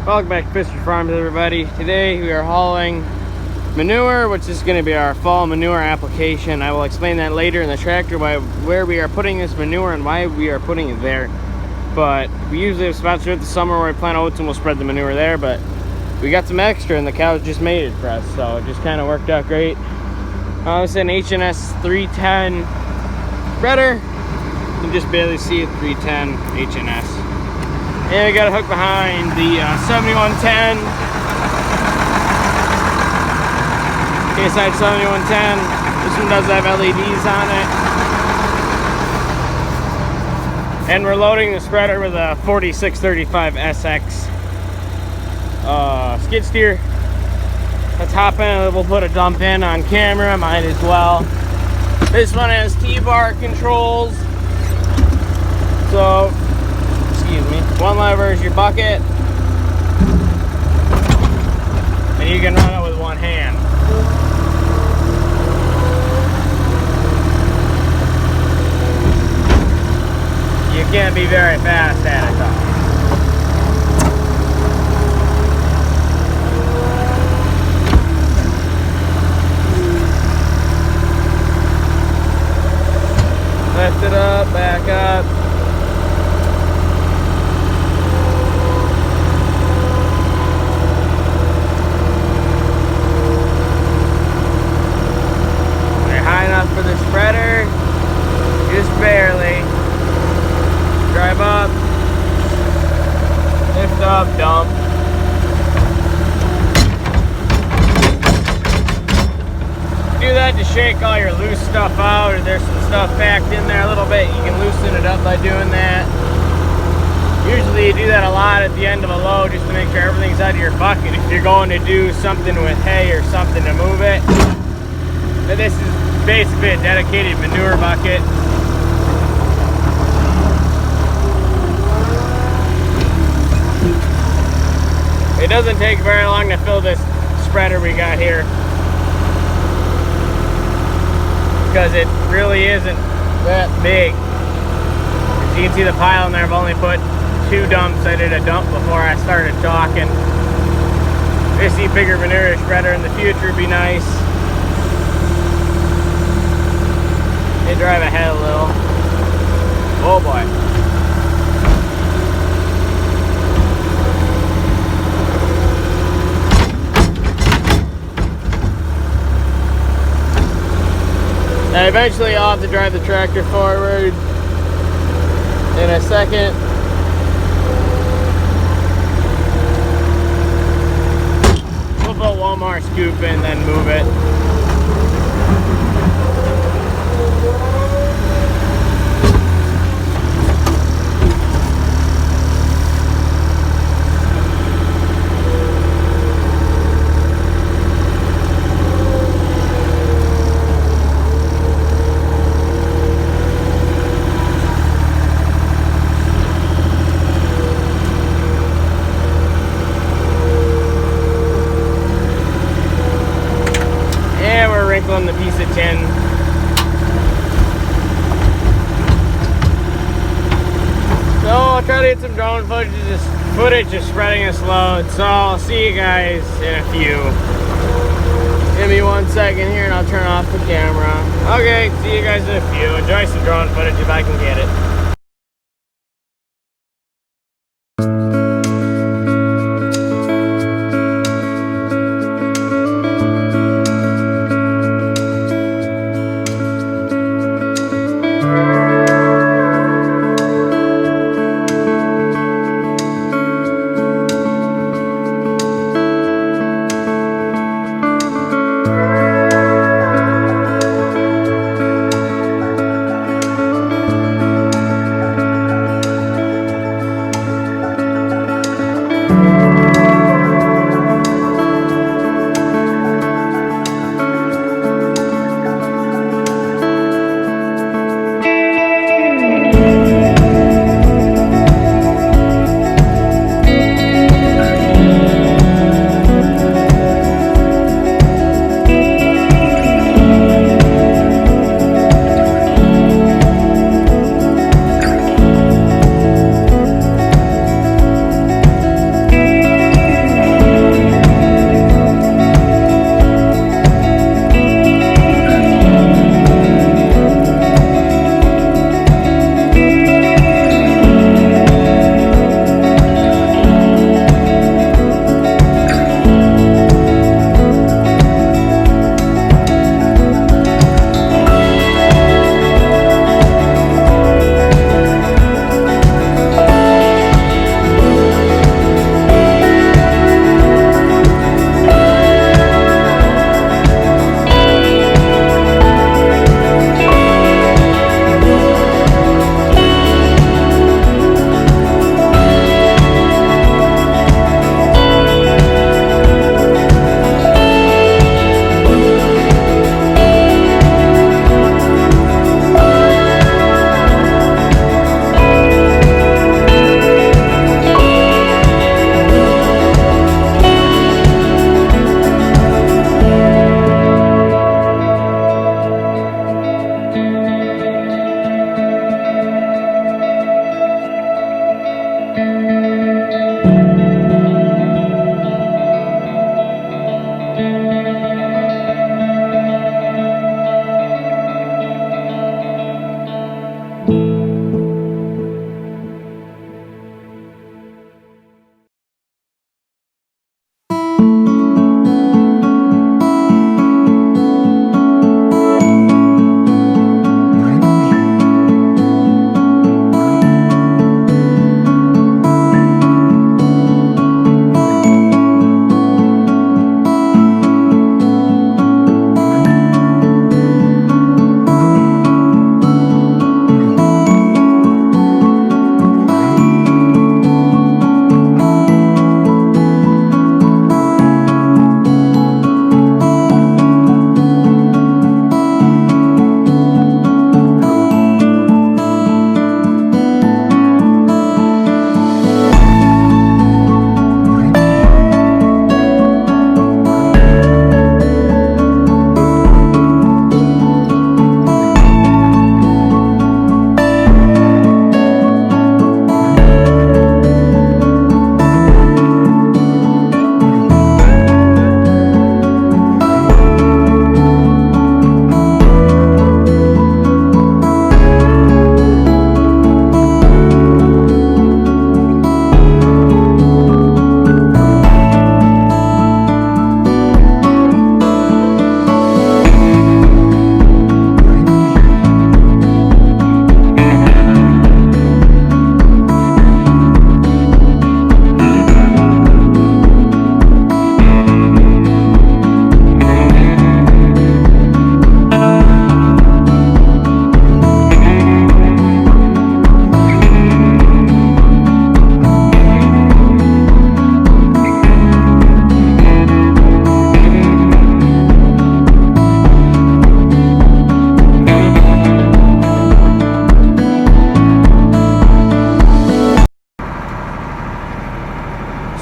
Welcome back to Fisher Farms, everybody. Today we are hauling manure, which is going to be our fall manure application. I will explain that later in the tractor where we are putting this manure and why we are putting it there. But we usually have spots throughout the summer where we plant oats and we'll spread the manure there, but we got some extra and the cows just made it for us, so it just kind of worked out great. It's an H&S 310 spreader. You can just barely see it, 310 H&S. And we got a hook behind the 7110. K-side 7110. This one does have LEDs on it. And we're loading the spreader with a 4635 SX skid steer. Let's hop in. We'll put a dump in on camera. Might as well. This one has T-bar controls. So, excuse me. One lever is your bucket, and you can run it with one hand. You can't be very fast at it though. Lift it up, back up. For the spreader, just barely. Drive up, lift up, dump. Do that to shake all your loose stuff out, or there's some stuff packed in there a little bit. You can loosen it up by doing that. Usually you do that a lot at the end of a load just to make sure everything's out of your bucket. If you're going to do something with hay or something to move it, but this is basically a dedicated manure bucket. It doesn't take very long to fill this spreader we got here, because it really isn't that big. As you can see the pile in there, I've only put 2 dumps. I did a dump before I started talking. If you see bigger manure spreader in the future, would be nice. They drive ahead a little. Oh boy. Now eventually I'll have to drive the tractor forward in a second. We'll put one more scoop in, then move it. On the piece of tin. So I'll try to get some drone footage just spreading this load. So I'll see you guys in a few. Give me 1 second here and I'll turn off the camera. Okay, see you guys in a few. Enjoy some drone footage if I can get it.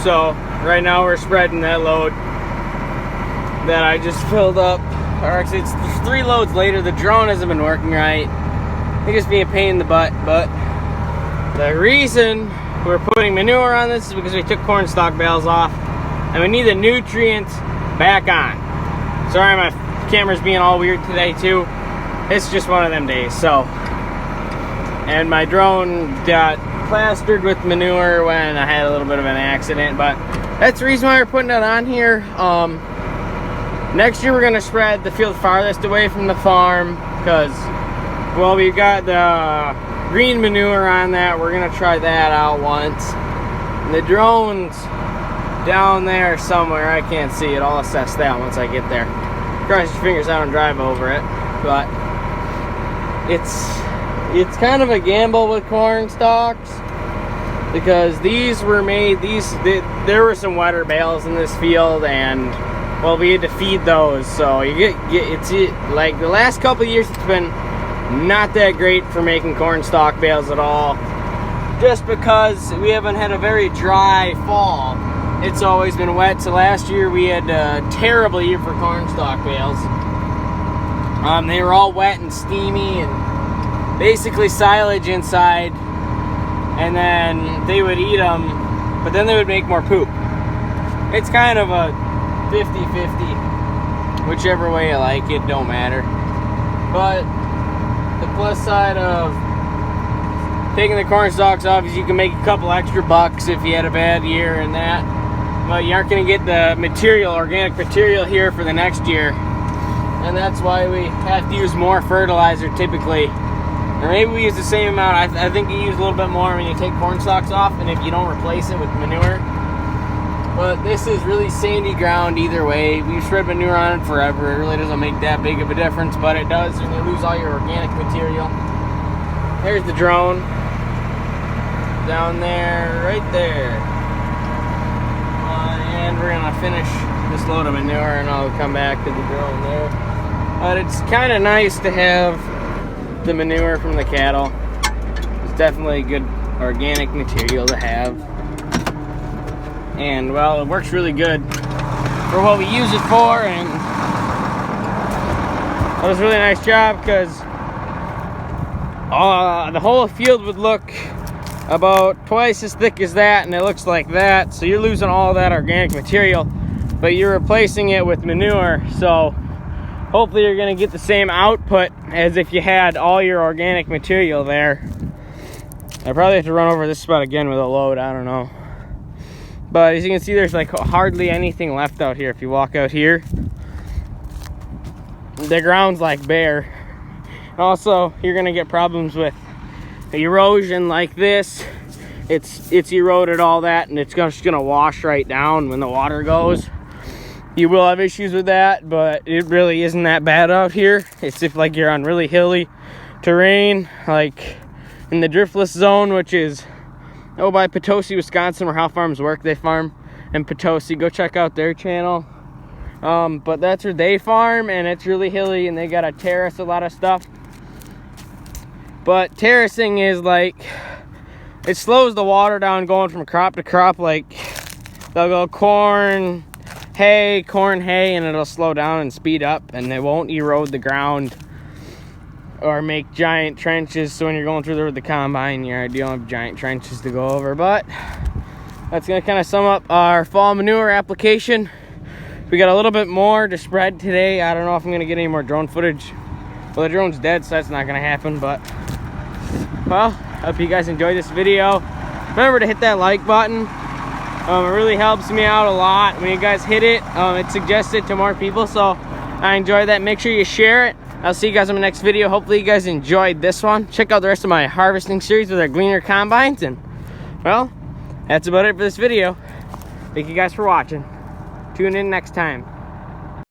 So right now we're spreading that load that I just filled up. Or actually, it's 3 loads later. The drone hasn't been working right. I think it's being a pain in the butt, but the reason we're putting manure on this is because we took corn stalk bales off and we need the nutrients back on. Sorry, my camera's being all weird today too. It's just one of them days. So, and my drone got plastered with manure when I had a little bit of an accident, but that's the reason why we're putting it on here. Next year we're gonna spread the field farthest away from the farm because, well, we've got the green manure on that. We're gonna try that out once. And the drone's down there somewhere. I can't see it. I'll assess that once I get there. Cross your fingers out and drive over it. But it's kind of a gamble with corn stalks because these were made. There were some wetter bales in this field, and well, we had to feed those. So you it's like the last couple of years, it's been not that great for making corn stalk bales at all, just because we haven't had a very dry fall. It's always been wet. So last year we had a terrible year for corn stalk bales. They were all wet and steamy and basically silage inside, and then they would eat them, but then they would make more poop. It's kind of a 50-50, whichever way you like it, don't matter. But the plus side of taking the corn stalks off is you can make a couple extra bucks if you had a bad year and that, but you aren't going to get the material, organic material here for the next year, and that's why we have to use more fertilizer typically, or maybe we use the same amount. I think you use a little bit more when you take corn stalks off and if you don't replace it with manure. But this is really sandy ground either way. We've spread manure on it forever. It really doesn't make that big of a difference, but it does when you lose all your organic material. There's the drone. Down there, right there. And we're gonna finish this load of manure and I'll come back to the drone there. But it's kind of nice to have the manure from the cattle. It's definitely good organic material to have. And well, it works really good for what we use it for, and that was a really nice job because the whole field would look about twice as thick as that, and it looks like that. So you're losing all that organic material, but you're replacing it with manure. So hopefully you're gonna get the same output as if you had all your organic material there. I probably have to run over this spot again with a load, I don't know. But as you can see, there's like hardly anything left out here. If you walk out here, the ground's like bare. Also, you're gonna get problems with erosion like this. It's eroded all that, and it's just gonna wash right down when the water goes. You will have issues with that, but it really isn't that bad out here. It's if like you're on really hilly terrain, like in the driftless zone, which is by Potosi, Wisconsin, where How Farms Work. They farm in Potosi. Go check out their channel. But that's where they farm, and it's really hilly, and they gotta terrace a lot of stuff. But terracing is like, it slows the water down going from crop to crop. Like they'll go corn, hay, and it'll slow down and speed up, and it won't erode the ground or make giant trenches. So when you're going through there with the combine, you don't have giant trenches to go over. But that's gonna kind of sum up our fall manure application. We got a little bit more to spread today. I don't know if I'm gonna get any more drone footage. Well, the drone's dead, so that's not gonna happen. But well, I hope you guys enjoyed this video. Remember to hit that like button. It really helps me out a lot when you guys hit it. It suggests it to more people, so I enjoy that. Make sure you share it. I'll see you guys in my next video. Hopefully you guys enjoyed this one. Check out the rest of my harvesting series with our gleaner combines. And well, that's about it for this video. Thank you guys for watching. Tune in next time.